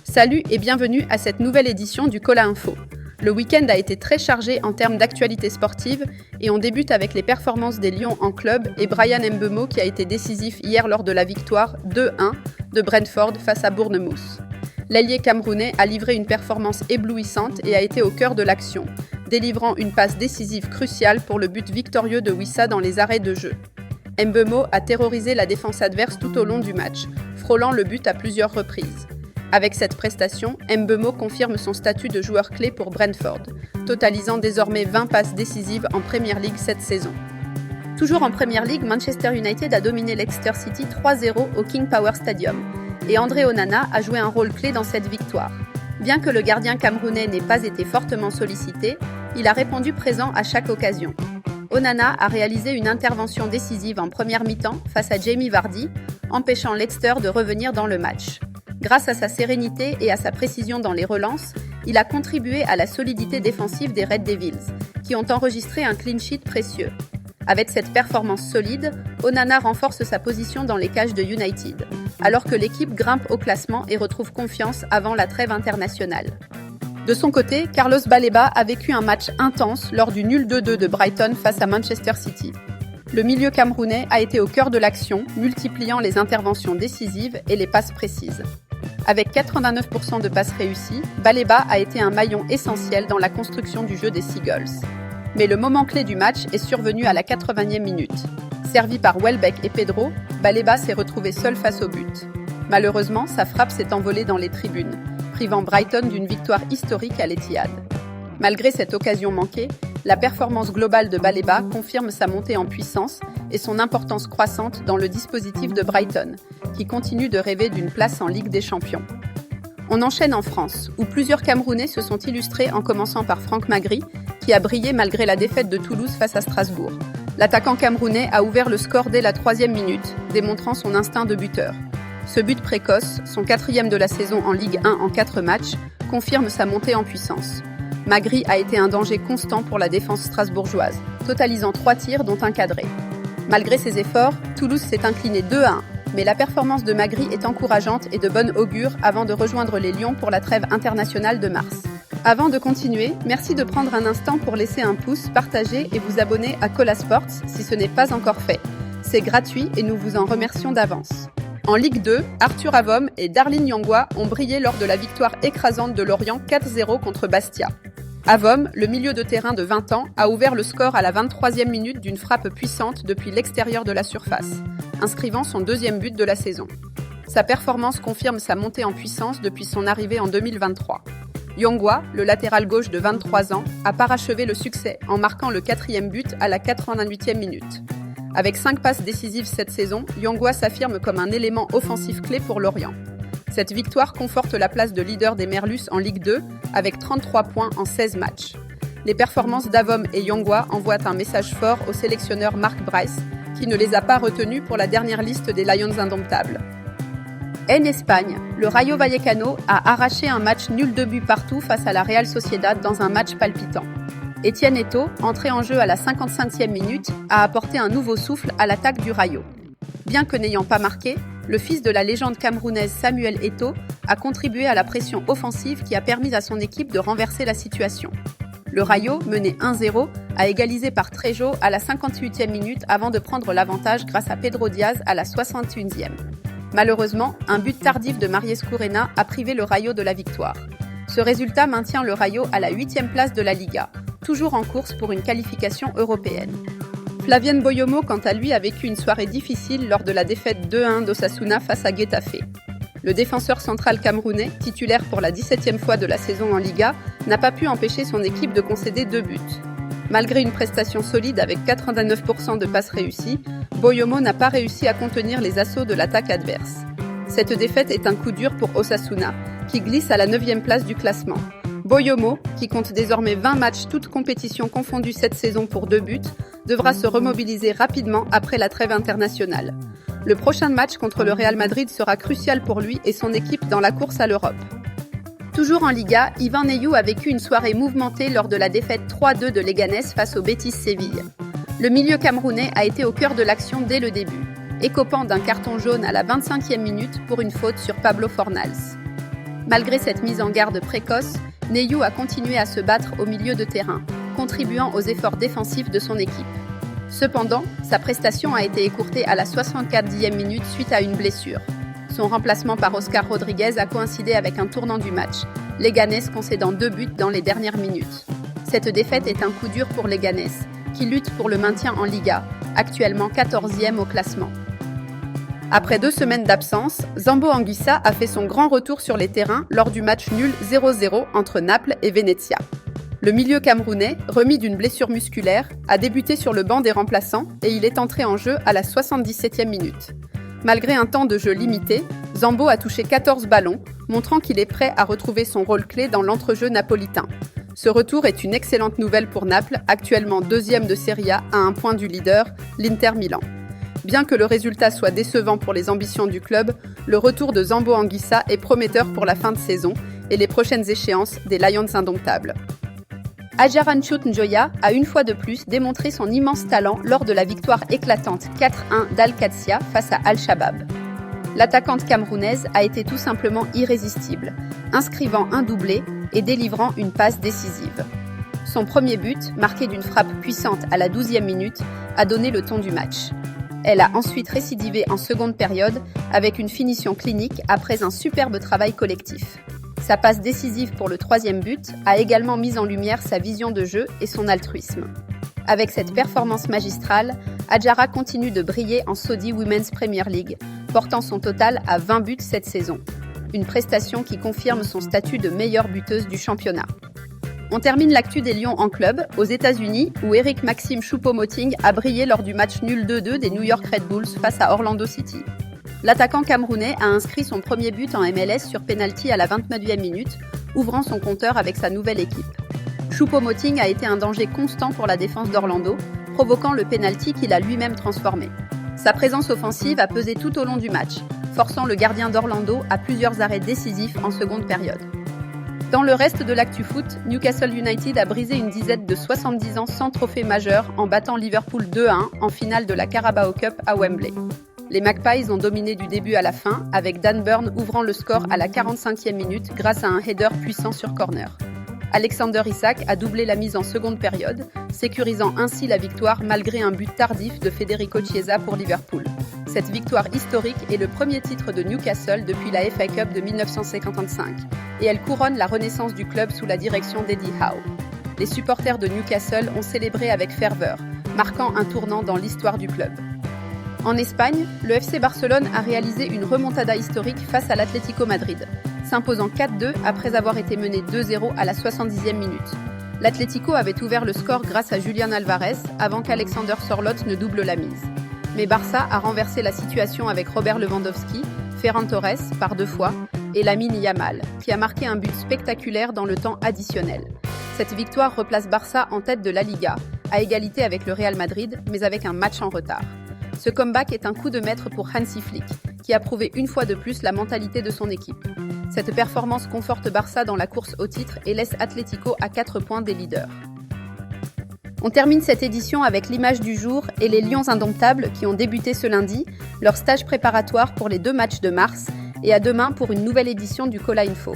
Salut et bienvenue à cette nouvelle édition du Cola Info. Le week-end a été très chargé en termes d'actualité sportive et on débute avec les performances des Lions en club et Bryan Mbeumo qui a été décisif hier lors de la victoire 2-1 de Brentford face à Bournemouth. L'ailier camerounais a livré une performance éblouissante et a été au cœur de l'action, délivrant une passe décisive cruciale pour le but victorieux de Wissa dans les arrêts de jeu. Mbeumo a terrorisé la défense adverse tout au long du match, frôlant le but à plusieurs reprises. Avec cette prestation, Mbeumo confirme son statut de joueur clé pour Brentford, totalisant désormais 20 passes décisives en Premier League cette saison. Toujours en Premier League, Manchester United a dominé Leicester City 3-0 au King Power Stadium, et André Onana a joué un rôle clé dans cette victoire. Bien que le gardien camerounais n'ait pas été fortement sollicité, il a répondu présent à chaque occasion. Onana a réalisé une intervention décisive en première mi-temps face à Jamie Vardy, empêchant Leicester de revenir dans le match. Grâce à sa sérénité et à sa précision dans les relances, il a contribué à la solidité défensive des Red Devils, qui ont enregistré un clean sheet précieux. Avec cette performance solide, Onana renforce sa position dans les cages de United, alors que l'équipe grimpe au classement et retrouve confiance avant la trêve internationale. De son côté, Carlos Baleba a vécu un match intense lors du nul 2-2 de Brighton face à Manchester City. Le milieu camerounais a été au cœur de l'action, multipliant les interventions décisives et les passes précises. Avec 89% de passes réussies, Baleba a été un maillon essentiel dans la construction du jeu des Seagulls. Mais le moment clé du match est survenu à la 80e minute. Servi par Welbeck et Pedro, Baleba s'est retrouvé seul face au but. Malheureusement, sa frappe s'est envolée dans les tribunes, privant Brighton d'une victoire historique à l'Etihad. Malgré cette occasion manquée, la performance globale de Baleba confirme sa montée en puissance et son importance croissante dans le dispositif de Brighton, qui continue de rêver d'une place en Ligue des Champions. On enchaîne en France, où plusieurs Camerounais se sont illustrés en commençant par Franck Magri, qui a brillé malgré la défaite de Toulouse face à Strasbourg. L'attaquant camerounais a ouvert le score dès la 3e minute, démontrant son instinct de buteur. Ce but précoce, son 4e de la saison en Ligue 1 en 4 matchs, confirme sa montée en puissance. Magri a été un danger constant pour la défense strasbourgeoise, totalisant 3 tirs dont un cadré. Malgré ses efforts, Toulouse s'est incliné 2-1, mais la performance de Magri est encourageante et de bonne augure avant de rejoindre les Lions pour la trêve internationale de mars. Avant de continuer, merci de prendre un instant pour laisser un pouce, partager et vous abonner à Cola Sports si ce n'est pas encore fait. C'est gratuit et nous vous en remercions d'avance. En Ligue 2, Arthur Avom et Darlin Yangwa ont brillé lors de la victoire écrasante de Lorient 4-0 contre Bastia. Avom, le milieu de terrain de 20 ans, a ouvert le score à la 23e minute d'une frappe puissante depuis l'extérieur de la surface, inscrivant son 2e but de la saison. Sa performance confirme sa montée en puissance depuis son arrivée en 2023. Yangwa, le latéral gauche de 23 ans, a parachevé le succès en marquant le 4e but à la 88e minute. Avec 5 passes décisives cette saison, Yangwa s'affirme comme un élément offensif clé pour Lorient. Cette victoire conforte la place de leader des Merlus en Ligue 2 avec 33 points en 16 matchs. Les performances d'Avom et Yangwa envoient un message fort au sélectionneur Mark Bryce, qui ne les a pas retenus pour la dernière liste des Lions indomptables. En Espagne, le Rayo Vallecano a arraché un match nul de but partout face à la Real Sociedad dans un match palpitant. Etienne Eto'o, entré en jeu à la 55e minute, a apporté un nouveau souffle à l'attaque du Rayo. Bien que n'ayant pas marqué, le fils de la légende camerounaise Samuel Eto'o a contribué à la pression offensive qui a permis à son équipe de renverser la situation. Le Rayo, mené 1-0, a égalisé par Trejo à la 58e minute avant de prendre l'avantage grâce à Pedro Diaz à la 61e. Malheureusement, un but tardif de Mariescu Reina a privé le Rayo de la victoire. Ce résultat maintient le Rayo à la 8e place de la Liga, toujours en course pour une qualification européenne. Flavien Boyomo, quant à lui, a vécu une soirée difficile lors de la défaite 2-1 d'Osasuna face à Getafe. Le défenseur central camerounais, titulaire pour la 17e fois de la saison en Liga, n'a pas pu empêcher son équipe de concéder 2 buts. Malgré une prestation solide avec 89% de passes réussies, Boyomo n'a pas réussi à contenir les assauts de l'attaque adverse. Cette défaite est un coup dur pour Osasuna, qui glisse à la 9e place du classement. Boyomo, qui compte désormais 20 matchs toutes compétitions confondues cette saison pour 2 buts, devra se remobiliser rapidement après la trêve internationale. Le prochain match contre le Real Madrid sera crucial pour lui et son équipe dans la course à l'Europe. Toujours en Liga, Ivan Neyou a vécu une soirée mouvementée lors de la défaite 3-2 de Leganés face au Betis Séville. Le milieu camerounais a été au cœur de l'action dès le début. écopant d'un carton jaune à la 25e minute pour une faute sur Pablo Fornals. Malgré cette mise en garde précoce, Neyou a continué à se battre au milieu de terrain, contribuant aux efforts défensifs de son équipe. Cependant, sa prestation a été écourtée à la 64e minute suite à une blessure. Son remplacement par Oscar Rodriguez a coïncidé avec un tournant du match, Leganés concédant 2 buts dans les dernières minutes. Cette défaite est un coup dur pour Leganés, qui lutte pour le maintien en Liga, actuellement 14e au classement. Après 2 semaines d'absence, Zambo Anguissa a fait son grand retour sur les terrains lors du match nul 0-0 entre Naples et Venezia. Le milieu camerounais, remis d'une blessure musculaire, a débuté sur le banc des remplaçants et il est entré en jeu à la 77e minute. Malgré un temps de jeu limité, Zambo a touché 14 ballons, montrant qu'il est prêt à retrouver son rôle clé dans l'entrejeu napolitain. Ce retour est une excellente nouvelle pour Naples, actuellement 2e de Serie A à 1 point du leader, l'Inter Milan. Bien que le résultat soit décevant pour les ambitions du club, le retour de Zambo Anguissa est prometteur pour la fin de saison et les prochaines échéances des Lions indomptables. Adjaranchut Njoya a une fois de plus démontré son immense talent lors de la victoire éclatante 4-1 d'Al-Qadsia face à Al-Shabaab. L'attaquante camerounaise a été tout simplement irrésistible, inscrivant un doublé et délivrant une passe décisive. Son premier but, marqué d'une frappe puissante à la 12e minute, a donné le ton du match. Elle a ensuite récidivé en seconde période avec une finition clinique après un superbe travail collectif. Sa passe décisive pour le 3e but a également mis en lumière sa vision de jeu et son altruisme. Avec cette performance magistrale, Adjara continue de briller en Saudi Women's Premier League, portant son total à 20 buts cette saison. Une prestation qui confirme son statut de meilleure buteuse du championnat. On termine l'actu des Lions en club aux États-Unis où Eric Maxime Choupo-Moting a brillé lors du match nul 2-2 des New York Red Bulls face à Orlando City. L'attaquant camerounais a inscrit son premier but en MLS sur pénalty à la 29e minute, ouvrant son compteur avec sa nouvelle équipe. Choupo-Moting a été un danger constant pour la défense d'Orlando, provoquant le pénalty qu'il a lui-même transformé. Sa présence offensive a pesé tout au long du match, forçant le gardien d'Orlando à plusieurs arrêts décisifs en seconde période. Dans le reste de l'actu foot, Newcastle United a brisé une disette de 70 ans sans trophée majeur en battant Liverpool 2-1 en finale de la Carabao Cup à Wembley. Les Magpies ont dominé du début à la fin, avec Dan Burn ouvrant le score à la 45e minute grâce à un header puissant sur corner. Alexander Isak a doublé la mise en seconde période, sécurisant ainsi la victoire malgré un but tardif de Federico Chiesa pour Liverpool. Cette victoire historique est le premier titre de Newcastle depuis la FA Cup de 1955, et elle couronne la renaissance du club sous la direction d'Eddie Howe. Les supporters de Newcastle ont célébré avec ferveur, marquant un tournant dans l'histoire du club. En Espagne, le FC Barcelone a réalisé une remontada historique face à l'Atlético Madrid, s'imposant 4-2 après avoir été mené 2-0 à la 70e minute. L'Atlético avait ouvert le score grâce à Julián Álvarez avant qu'Alexander Sørloth ne double la mise. Mais Barça a renversé la situation avec Robert Lewandowski, Ferran Torres par 2 fois et Lamine Yamal, qui a marqué un but spectaculaire dans le temps additionnel. Cette victoire replace Barça en tête de la Liga, à égalité avec le Real Madrid, mais avec un match en retard. Ce comeback est un coup de maître pour Hansi Flick, qui a prouvé une fois de plus la mentalité de son équipe. Cette performance conforte Barça dans la course au titre et laisse Atlético à 4 points des leaders. On termine cette édition avec l'image du jour et les Lions indomptables qui ont débuté ce lundi, leur stage préparatoire pour les 2 matchs de mars, et à demain pour une nouvelle édition du Cola Info.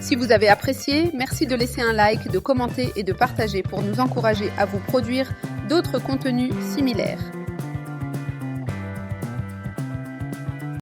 Si vous avez apprécié, merci de laisser un like, de commenter et de partager pour nous encourager à vous produire d'autres contenus similaires.